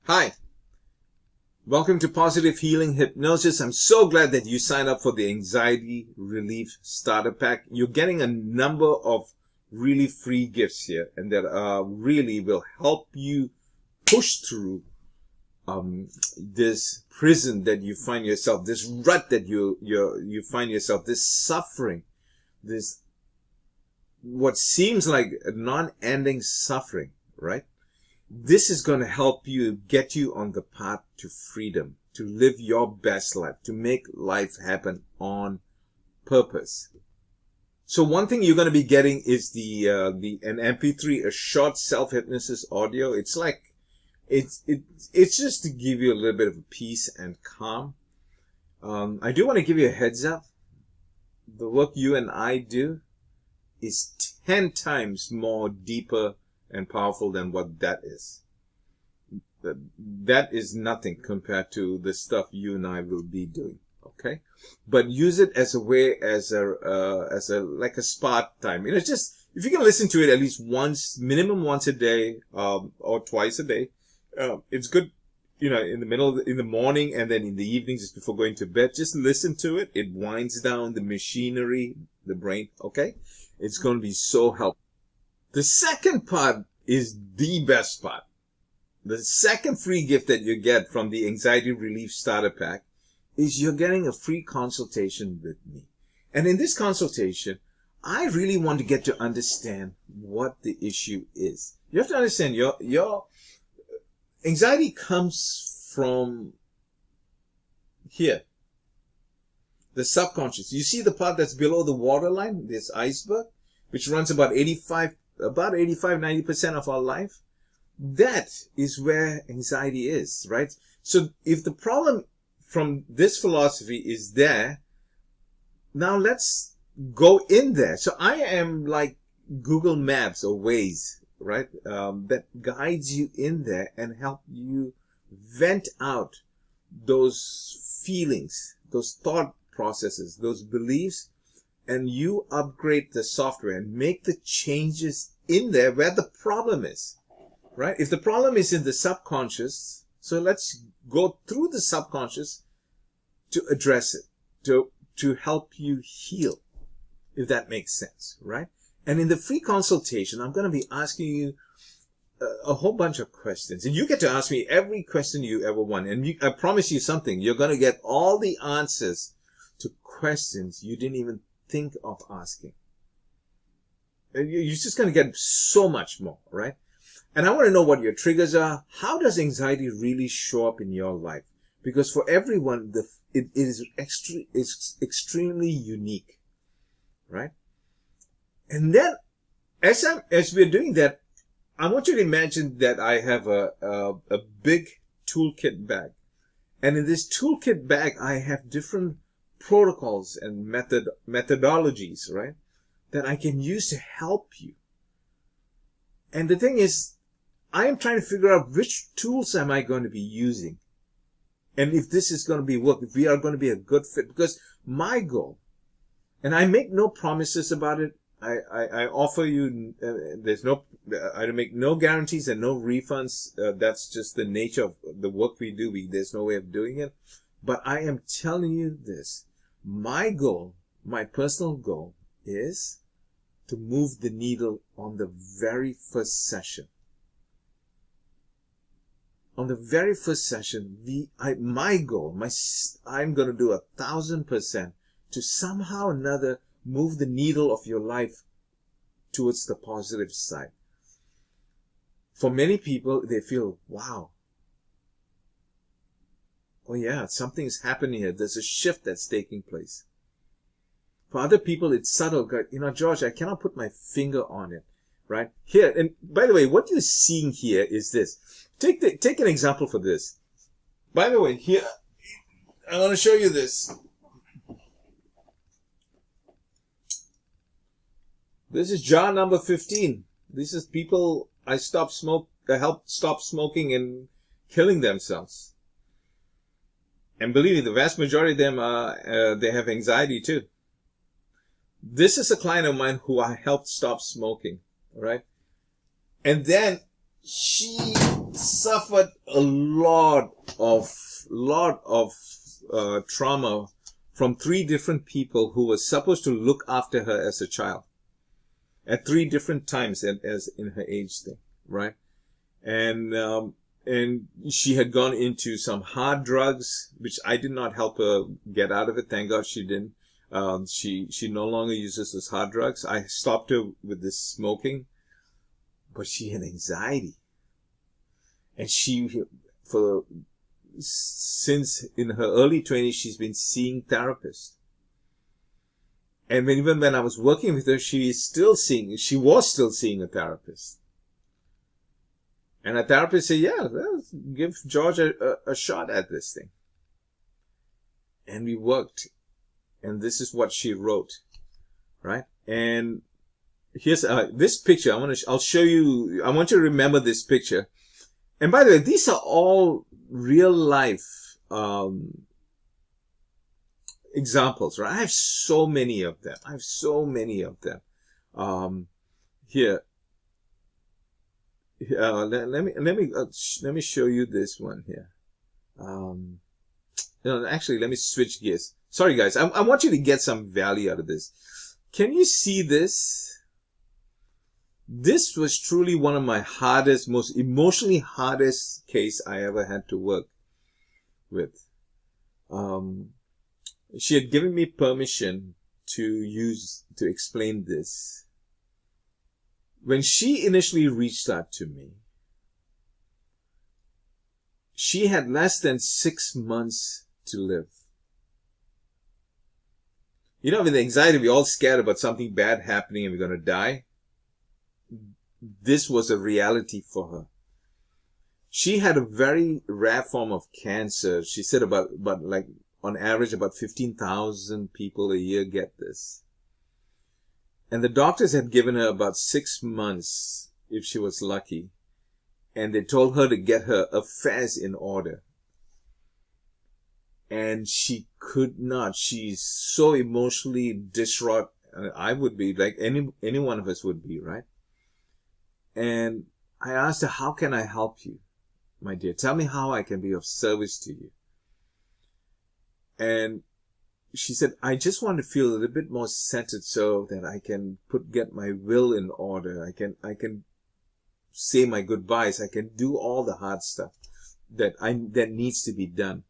Hi, welcome to Positive Healing Hypnosis. I'm so glad that you signed up for the Anxiety Relief Starter Pack. You're getting a number of really free gifts here, and that really will help you push through this prison that you find yourself, this rut that you find yourself, this suffering, this what seems like a non-ending suffering, right? This is going to help you get you on the path to freedom, to live your best life, to make life happen on purpose. So one thing you're going to be getting is an MP3, a short self-hypnosis audio. It's just to give you a little bit of peace and calm. I do want to give you a heads up. The work you and I do is 10 times more deeper and powerful than what that is. That is nothing compared to the stuff you and I will be doing. Okay, but use it as a way, as like a spa time. Just if you can listen to it at least minimum once a day, or twice a day. It's good, in the morning and then in the evenings just before going to bed. Just listen to it. It winds down the machinery, the brain. Okay, it's going to be so helpful. The second part is the best part. The second free gift that you get from the Anxiety Relief Starter Pack is you're getting a free consultation with me. And in this consultation, I really want to get to understand what the issue is. You have to understand your anxiety comes from here, the subconscious. You see the part that's below the waterline, this iceberg, which runs about 90% of our life. That is where anxiety is, right? So if the problem from this philosophy is there, now let's go in there. So I am like Google Maps or Waze, right? That guides you in there and help you vent out those feelings, those thought processes, those beliefs, and you upgrade the software and make the changes in there where the problem is, right? If the problem is in the subconscious, so let's go through the subconscious to address it, to help you heal, if that makes sense, right? And in the free consultation, I'm going to be asking you a whole bunch of questions, and you get to ask me every question you ever want. And I promise you something, you're going to get all the answers to questions you didn't even think of asking. And you're just going to get so much more, right? And I want to know what your triggers are. How does anxiety really show up in your life? Because for everyone, it is extremely unique, right? And then, as we're doing that, I want you to imagine that I have a big toolkit bag. And in this toolkit bag, I have different protocols and methodologies, right, that I can use to help you. And the thing is, I am trying to figure out which tools am I going to be using, and if this is going to be work, if we are going to be a good fit. Because my goal, and I make no promises about it, I offer you, I make no guarantees and no refunds. That's just the nature of the work we do. There's no way of doing it. But I am telling you this. My goal, my personal goal, is to move the needle on the very first session. On the very first session, my goal, I'm going to do 1,000% to somehow or another move the needle of your life towards the positive side. For many people, they feel, wow. Oh yeah, something is happening here. There's a shift that's taking place. For other people, it's subtle. George, I cannot put my finger on it, right? Here, and by the way, what you're seeing here is this. Take an example for this. By the way, here, I want to show you this. This is jar number 15. This is people I helped stop smoking and killing themselves. And believe me, the vast majority of them, they have anxiety too. This is a client of mine who I helped stop smoking, right? And then she suffered a lot of trauma from 3 different people who were supposed to look after her as a child at 3 different times as in her age thing, right? And she had gone into some hard drugs, which I did not help her get out of it. Thank God she didn't. She no longer uses those hard drugs. I stopped her with this smoking, but she had anxiety. And since in her early 20s, she's been seeing therapists. And even when I was working with her, she was still seeing a therapist. And a therapist said, yeah, let's give George a shot at this thing. And we worked. And this is what she wrote, right? And here's this picture. I'll show you. I want you to remember this picture. And by the way, these are all real life examples, right? I have so many of them. Here. Let me show you this one here. No, actually, let me switch gears. Sorry, guys. I want you to get some value out of this. Can you see this? This was truly one of my hardest, most emotionally hardest case I ever had to work with. She had given me permission to explain this. When she initially reached out to me, she had less than 6 months to live. You know, with anxiety, we're all scared about something bad happening and we're going to die. This was a reality for her. She had a very rare form of cancer. She said about like on average about 15,000 people a year get this. And the doctors had given her about 6 months if she was lucky. And they told her to get her affairs in order. And she could not. She's so emotionally distraught. I would be, like any one of us would be, right? And I asked her, how can I help you, my dear? Tell me how I can be of service to you. And she said, I just want to feel a little bit more centered so that I can get my will in order. I can say my goodbyes. I can do all the hard stuff that needs to be done.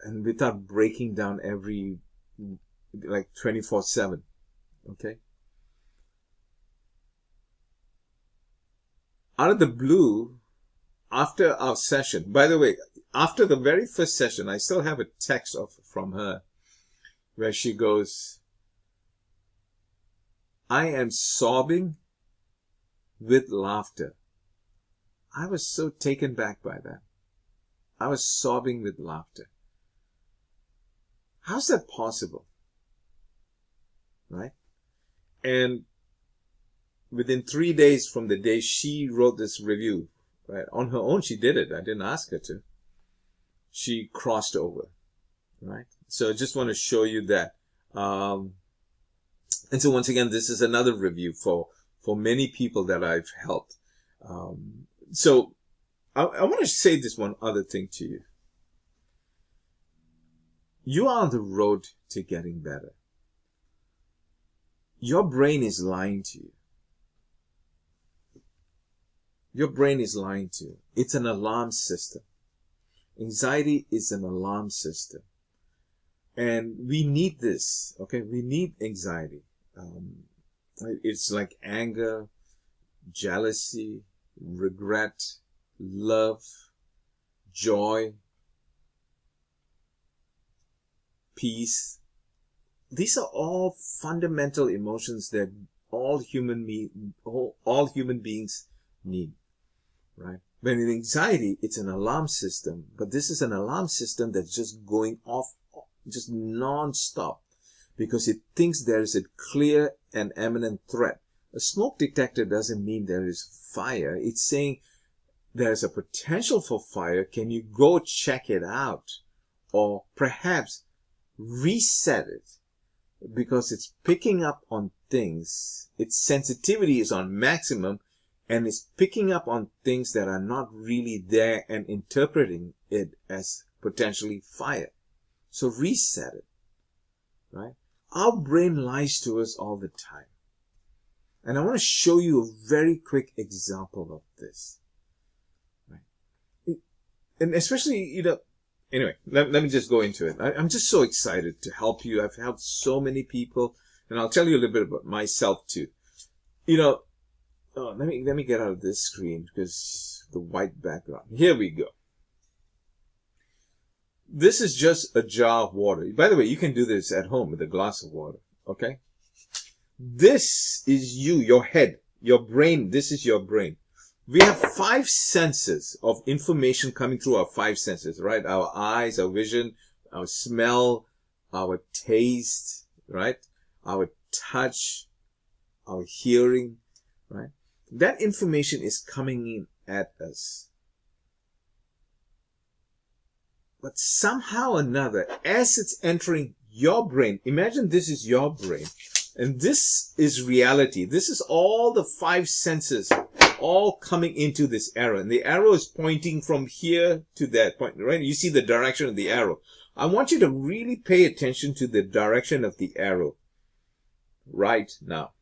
And without breaking down like 24/7. Okay. Out of the blue, after our session, by the way, after the very first session, I still have a text from her where she goes, I am sobbing with laughter. I was so taken back by that. I was sobbing with laughter. How's that possible? Right? And within 3 days from the day she wrote this review, right, on her own, she did it. I didn't ask her to. She crossed over, right? So I just want to show you that. And so once again, this is another review for many people that I've helped. So I want to say this one other thing to you. You are on the road to getting better. Your brain is lying to you. Your brain is lying to you. It's an alarm system. Anxiety is an alarm system. And we need this, okay? We need anxiety. It's like anger, jealousy, regret, love, joy, peace. These are all fundamental emotions that all human beings need, right? When in anxiety, it's an alarm system, but this is an alarm system that's just going off, just non-stop, because it thinks there is a clear and imminent threat. A smoke detector doesn't mean there is fire. It's saying there's a potential for fire. Can you go check it out? Or perhaps reset it, because it's picking up on things. Its sensitivity is on maximum, and is picking up on things that are not really there and interpreting it as potentially fire. So reset it, right? Our brain lies to us all the time. And I want to show you a very quick example of this, right? And especially, anyway, let me just go into it. I'm just so excited to help you. I've helped so many people, and I'll tell you a little bit about myself too. Let me get out of this screen because the white background. Here we go. This is just a jar of water. By the way, you can do this at home with a glass of water, okay? This is you, your head, your brain. This is your brain. We have 5 senses of information coming through our 5 senses, right? Our eyes, our vision, our smell, our taste, right? Our touch, our hearing, right? That information is coming in at us. But somehow or another, as it's entering your brain, imagine this is your brain, and this is reality. This is all the 5 senses all coming into this arrow. And the arrow is pointing from here to that point, right? You see the direction of the arrow. I want you to really pay attention to the direction of the arrow right now.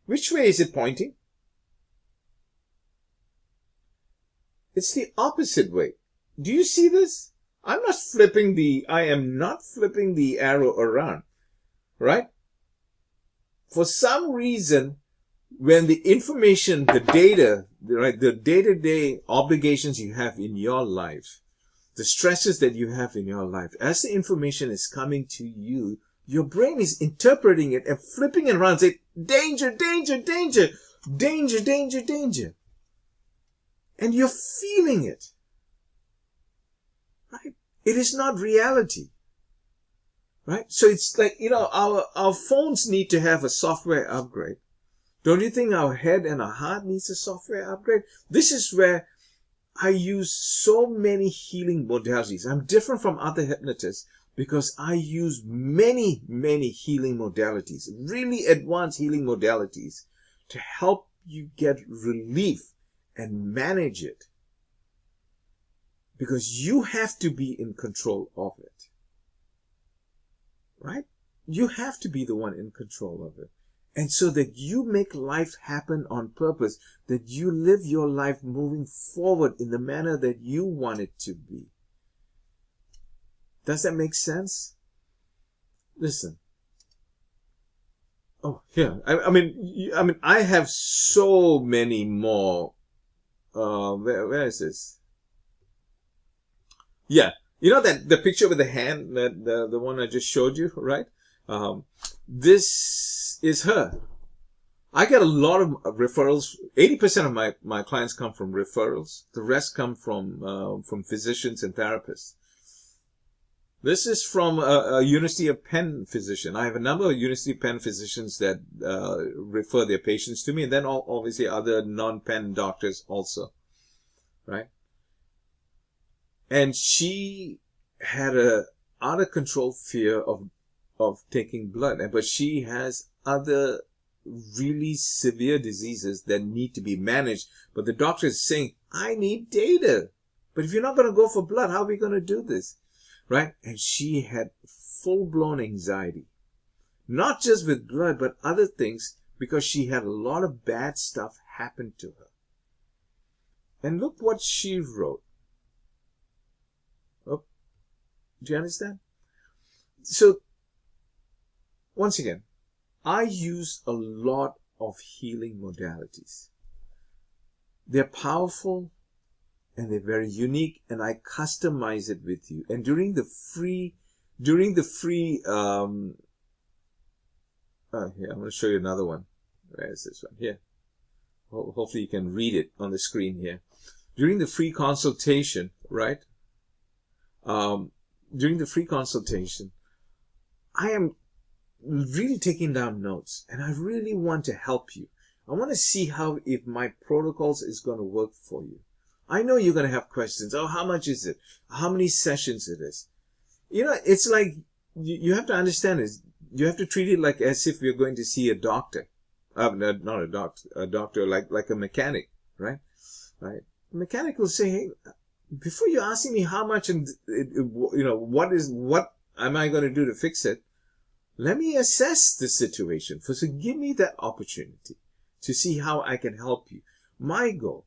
Which way is it pointing? It's the opposite way. Do you see this? I am not flipping the arrow around, right? For some reason, when the information, the data, right, the day-to-day obligations you have in your life, the stresses that you have in your life, as the information is coming to you, your brain is interpreting it and flipping it around, saying, danger, danger, danger, danger, danger, danger. And you're feeling it. Right? It is not reality. Right? So it's like, our phones need to have a software upgrade. Don't you think our head and our heart needs a software upgrade? This is where I use so many healing modalities. I'm different from other hypnotists because I use many, many healing modalities, really advanced healing modalities to help you get relief and manage it. Because you have to be in control of it. Right? You have to be the one in control of it. And so that you make life happen on purpose, that you live your life moving forward in the manner that you want it to be. Does that make sense? Listen. Oh, yeah. I mean, I have so many more. Where is this? Yeah. You know that the picture with the hand, the one I just showed you, right? This is her. I get a lot of referrals. 80% of my clients come from referrals. The rest come from physicians and therapists. This is from a University of Penn physician. I have a number of University of Penn physicians that refer their patients to me, and then obviously other non-Penn doctors also, right? And she had a out of control fear of taking blood, but she has other really severe diseases that need to be managed. But the doctor is saying, I need data. But if you're not going to go for blood, how are we going to do this? Right? And she had full-blown anxiety. Not just with blood, but other things, because she had a lot of bad stuff happen to her. And look what she wrote. Oh, do you understand? So, once again, I use a lot of healing modalities. They're powerful and they're very unique, and I customize it with you. And during the free, here, I'm going to show you another one. Where is this one? Here. Hopefully you can read it on the screen here. During the free consultation, right? During the free consultation, I am really taking down notes, and I really want to help you. I want to see if my protocols is going to work for you. I know you're going to have questions. Oh, how much is it? How many sessions it is? It's like, you have to understand this. You have to treat it like as if you're going to see a doctor. not a doctor, like a mechanic, right? Right. The mechanic will say, hey, before you're asking me how much and what am I going to do to fix it, let me assess the situation first. So give me that opportunity to see how I can help you. My goal,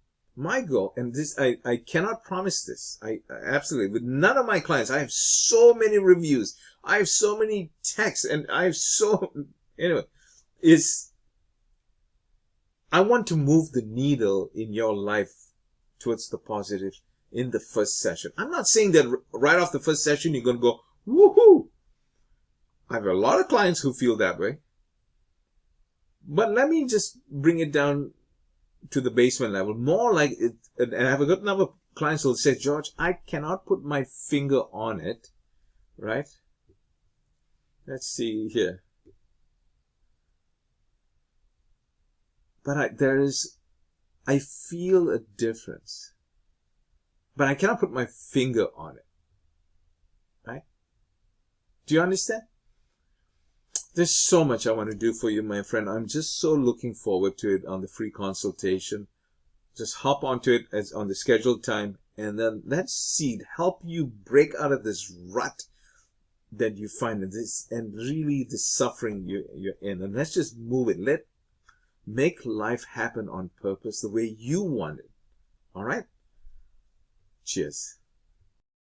and this, I cannot promise this. I absolutely, with none of my clients, I have so many reviews. I have so many texts, and I have anyway, I want to move the needle in your life towards the positive in the first session. I'm not saying that right off the first session, you're going to go, woohoo. I have a lot of clients who feel that way. But let me just bring it down to the basement level. More like it, and I have a good number of clients who will say, George, I cannot put my finger on it, right? Let's see here. But I feel a difference. But I cannot put my finger on it, right? Do you understand? There's so much I want to do for you, my friend. I'm just so looking forward to it on the free consultation. Just hop onto it as on the scheduled time, and then let's help you break out of this rut that you find in this, and really the suffering you're in. And let's just move it. Make life happen on purpose the way you want it. All right? Cheers.